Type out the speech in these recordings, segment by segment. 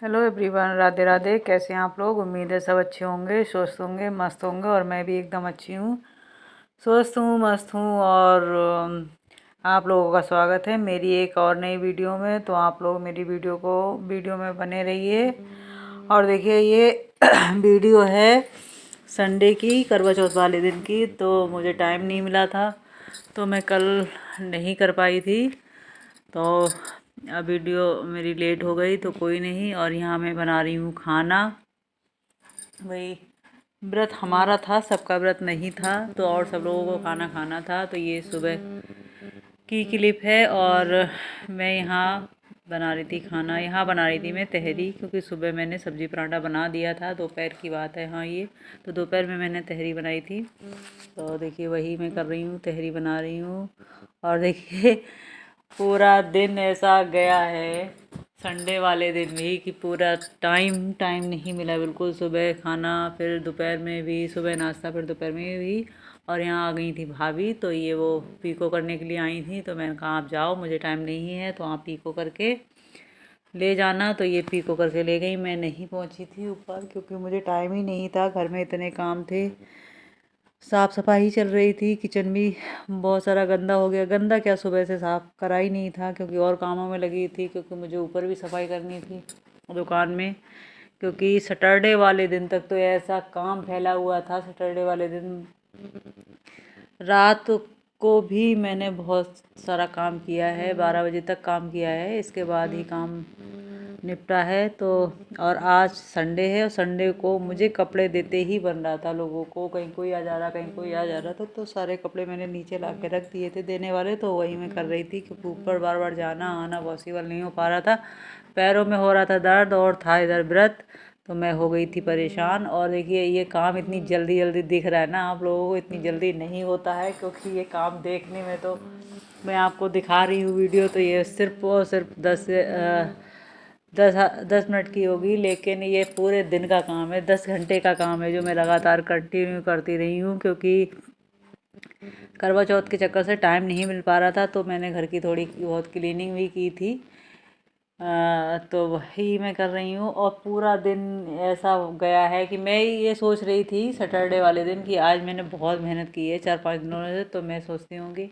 Hello everyone, Radhe Radhe. कैसे हैं आप लोग? उम्मीद है सब अच्छे होंगे, स्वस्थ होंगे, मस्त होंगे। और मैं भी एकदम अच्छी हूँ, स्वस्थ हूँ, मस्त हूँ। और आप लोगों का स्वागत है मेरी एक और नई वीडियो में। तो आप लोग मेरी वीडियो में बने रहिए। और देखिए, ये वीडियो है संडे की, करवा चौथ वाले दिन की। तो मुझे टाइम नहीं मिला था, तो मैं कल नहीं कर पाई थी। तो अब वीडियो मेरी लेट हो गई, तो कोई नहीं। और यहाँ मैं बना रही हूँ खाना। वही व्रत हमारा था, सबका व्रत नहीं था, तो और सब लोगों को खाना खाना था। तो ये सुबह की क्लिप है। और मैं यहाँ बना रही थी खाना। यहाँ बना रही थी मैं तहरी, क्योंकि सुबह मैंने सब्जी पराठा बना दिया था। दोपहर की बात है, हाँ ये तो दोपहर में मैंने तहरी बनाई थी। तो देखिए, वही मैं कर रही हूँ, तहरी बना रही हूँ। और देखिए, पूरा दिन ऐसा गया है संडे वाले दिन भी कि पूरा टाइम नहीं मिला बिल्कुल। सुबह खाना, फिर दोपहर में भी सुबह नाश्ता, फिर दोपहर में भी। और यहाँ आ गई थी भाभी, तो ये वो पीको करने के लिए आई थी। तो मैंने कहा आप जाओ, मुझे टाइम नहीं है, तो आप पीको करके ले जाना। तो ये पीको करके ले गई। मैं नहीं पहुँची थी ऊपर, क्योंकि मुझे टाइम ही नहीं था। घर में इतने काम थे, साफ़ सफाई चल रही थी। किचन भी बहुत सारा गंदा हो गया। गंदा क्या, सुबह से साफ़ करा ही नहीं था, क्योंकि और कामों में लगी थी। क्योंकि मुझे ऊपर भी सफाई करनी थी दुकान में, क्योंकि सैटरडे वाले दिन तक तो ऐसा काम फैला हुआ था। सैटरडे वाले दिन रात को भी मैंने बहुत सारा काम किया है, 12 बजे तक काम किया है। इसके बाद ही काम निपटा है। तो और आज संडे है, और संडे को मुझे कपड़े देते ही बन रहा था लोगों को। कहीं कोई आ जा रहा, कहीं कोई आ जा रहा था। तो सारे कपड़े मैंने नीचे ला के रख दिए थे देने वाले। तो वही मैं कर रही थी, क्योंकि ऊपर बार बार जाना आना पॉसिबल नहीं हो पा रहा था। पैरों में हो रहा था दर्द, और था इधर व्रत, तो मैं हो गई थी परेशान। और देखिए, ये काम इतनी जल्दी जल्दी दिख रहा है ना आप लोगों को, इतनी जल्दी नहीं होता है। क्योंकि ये काम देखने में तो मैं आपको दिखा रही हूँ वीडियो, तो ये सिर्फ और सिर्फ 10 मिनट की होगी। लेकिन ये पूरे दिन का काम है, 10 घंटे का काम है, जो मैं लगातार कंटिन्यू करती रही हूँ। क्योंकि करवा चौथ के चक्कर से टाइम नहीं मिल पा रहा था। तो मैंने घर की थोड़ी बहुत क्लीनिंग भी की थी। तो वही मैं कर रही हूँ। और पूरा दिन ऐसा गया है कि मैं ये सोच रही थी सैटरडे वाले दिन कि आज मैंने बहुत मेहनत की है 4-5 दिनों से, तो मैं सोचती हूँ कि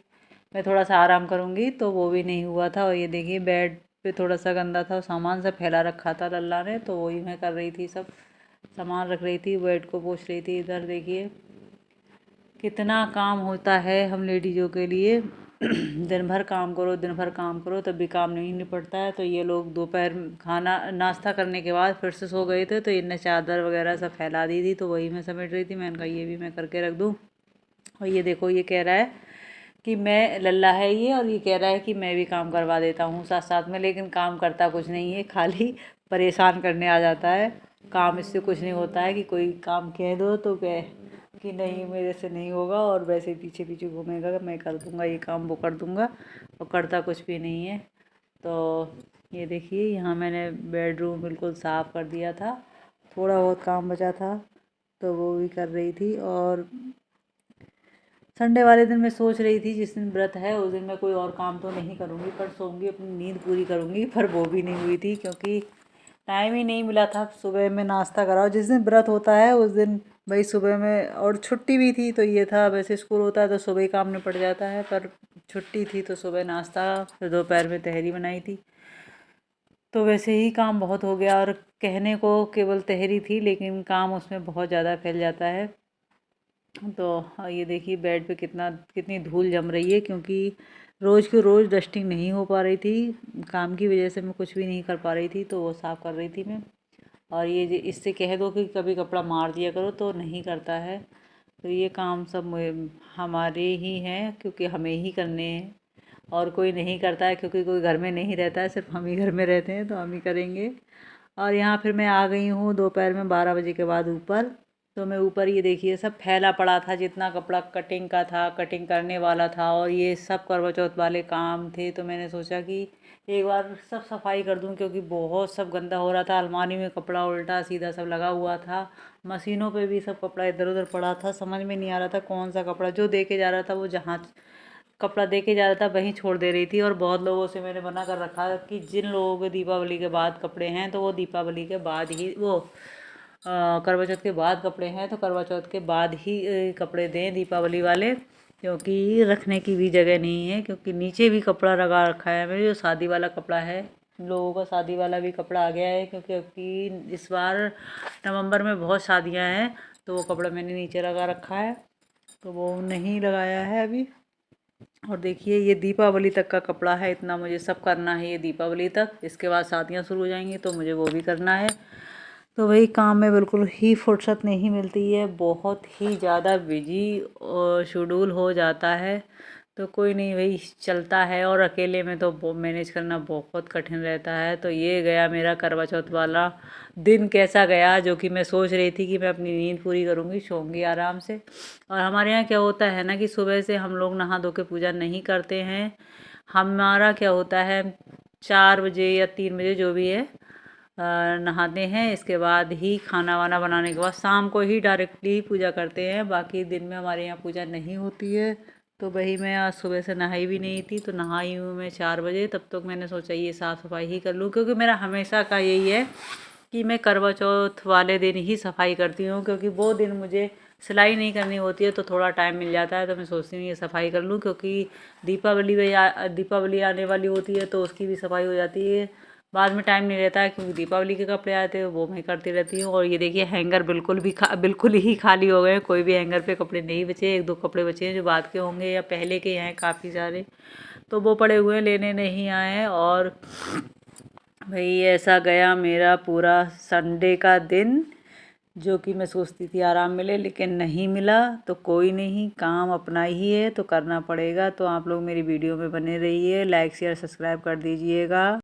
मैं थोड़ा सा आराम करूँगी। तो वो भी नहीं हुआ था। और ये देखिए, बेड पे थोड़ा सा गंदा था, सामान सब फैला रखा था लल्ला ने। तो वही मैं कर रही थी, सब सामान रख रही थी, बेड को पोंछ रही थी। इधर देखिए, कितना काम होता है हम लेडीज़ों के लिए। दिन भर काम करो, दिन भर काम करो, तब भी काम नहीं निपटता है। तो ये लोग दोपहर खाना नाश्ता करने के बाद फिर से सो गए थे, तो इनने चादर वगैरह सब फैला दी थी। तो वही मैं समेट रही थी। मैंने कहा ये भी मैं करके रख दूँ। और ये देखो, ये कह रहा है कि मैं लल्ला है ये, और ये कह रहा है कि मैं भी काम करवा देता हूँ साथ साथ में। लेकिन काम करता कुछ नहीं है, खाली परेशान करने आ जाता है। काम इससे कुछ नहीं होता है कि कोई काम कह दो तो कह कि नहीं मेरे से नहीं होगा, और वैसे ही पीछे पीछे घूमेगा, मैं कर दूँगा ये काम, वो कर दूँगा, और करता कुछ भी नहीं है। तो ये देखिए, यहाँ मैंने बेडरूम बिल्कुल साफ़ कर दिया था। थोड़ा बहुत काम बचा था, तो वो भी कर रही थी। और संडे वाले दिन मैं सोच रही थी, जिस दिन व्रत है उस दिन मैं कोई और काम तो नहीं करूँगी, पर सोऊंगी, अपनी नींद पूरी करूँगी। पर वो भी नहीं हुई थी, क्योंकि टाइम ही नहीं मिला था। सुबह में नाश्ता कराओ, जिस दिन व्रत होता है उस दिन भाई सुबह में, और छुट्टी भी थी तो ये था। वैसे स्कूल होता है तो सुबह ही काम निपट जाता है, पर छुट्टी थी तो सुबह नाश्ता, फिर दोपहर में तहरी बनाई थी। तो वैसे ही काम बहुत हो गया। और कहने को केवल तहरी थी, लेकिन काम उसमें बहुत ज़्यादा फैल जाता है। तो ये देखिए, बेड पे कितनी धूल जम रही है, क्योंकि रोज़ की रोज़ डस्टिंग नहीं हो पा रही थी। काम की वजह से मैं कुछ भी नहीं कर पा रही थी, तो वो साफ़ कर रही थी मैं। और ये इससे कह दो कि कभी कपड़ा मार दिया करो, तो नहीं करता है। तो ये काम सब हमारे ही हैं, क्योंकि हमें ही करने हैं, और कोई नहीं करता है। क्योंकि कोई घर में नहीं रहता है, सिर्फ हम ही घर में रहते हैं, तो हम ही करेंगे। और यहाँ फिर मैं आ गई हूँ दोपहर में 12 बजे के बाद ऊपर। तो मैं ऊपर, ये देखिए, सब फैला पड़ा था, जितना कपड़ा कटिंग का था, कटिंग करने वाला था, और ये सब करवा चौथ वाले काम थे। तो मैंने सोचा कि एक बार सब सफाई कर दूं, क्योंकि बहुत सब गंदा हो रहा था। अलमारी में कपड़ा उल्टा सीधा सब लगा हुआ था, मशीनों पे भी सब कपड़ा इधर उधर पड़ा था। समझ में नहीं आ रहा था कौन सा कपड़ा, जो दे के जा रहा था वो जहाँ कपड़ा दे के जाता था वहीं छोड़ दे रही थी। और बहुत लोगों से मैंने मना कर रखा कि जिन लोगों के दीपावली के बाद कपड़े हैं तो वो दीपावली के बाद ही वो करवा चौथ के बाद कपड़े हैं तो करवा चौथ के बाद ही कपड़े दें दीपावली वाले, क्योंकि रखने की भी जगह नहीं है। क्योंकि नीचे भी कपड़ा लगा रखा है मेरे, जो शादी वाला कपड़ा है, लोगों का शादी वाला भी कपड़ा आ गया है। क्योंकि इस बार नवंबर में बहुत शादियां हैं तो वो कपड़ा मैंने नीचे लगा रखा है, तो वो नहीं लगाया है अभी। और देखिए ये दीपावली तक का कपड़ा है, इतना मुझे सब करना है ये दीपावली तक। इसके बाद शादियाँ शुरू हो जाएंगी तो मुझे वो भी करना है। तो वही काम में बिल्कुल ही फुर्सत नहीं मिलती है, बहुत ही ज़्यादा बिजी शेड्यूल हो जाता है। तो कोई नहीं, वही चलता है। और अकेले में तो मैनेज करना बहुत कठिन रहता है। तो ये गया मेरा करवा चौथ वाला दिन कैसा गया, जो कि मैं सोच रही थी कि मैं अपनी नींद पूरी करूँगी, सोऊंगी आराम से। और हमारे यहाँ क्या होता है ना कि सुबह से हम लोग नहा धो के पूजा नहीं करते हैं। हमारा क्या होता है 4 बजे या 3 बजे जो भी है नहाते हैं। इसके बाद ही खाना वाना बनाने के बाद शाम को ही डायरेक्टली पूजा करते हैं। बाकी दिन में हमारे यहाँ पूजा नहीं होती है। तो वही मैं आज सुबह से नहाई भी नहीं थी, तो नहाई हूँ मैं 4 बजे। तब तक मैंने सोचा ये साफ़ सफाई ही कर लूँ, क्योंकि मेरा हमेशा का यही है कि मैं करवा चौथ वाले दिन ही सफाई करती हूँ। क्योंकि वो दिन मुझे सिलाई नहीं करनी होती है तो थोड़ा टाइम मिल जाता है, तो मैं सोचती हूँ ये सफाई कर लूँ। क्योंकि दीपावली आने वाली होती है तो उसकी भी सफाई हो जाती है। बाद में टाइम नहीं रहता है क्योंकि दीपावली के कपड़े आते हैं वो मैं करती रहती हूँ। और ये देखिए हैंगर बिल्कुल ही खाली हो गए हैं, कोई भी हैंगर पे कपड़े नहीं बचे। 1-2 कपड़े बचे हैं जो बाद के होंगे या पहले के हैं काफ़ी सारे, तो वो पड़े हुए हैं, लेने नहीं आए हैं। और भाई ऐसा गया मेरा पूरा संडे का दिन, जो कि मैं सोचती थी आराम मिले लेकिन नहीं मिला। तो कोई नहीं, काम अपना ही है तो करना पड़ेगा। तो आप लोग मेरी वीडियो में बने रहिए, लाइक शेयर सब्सक्राइब कर दीजिएगा।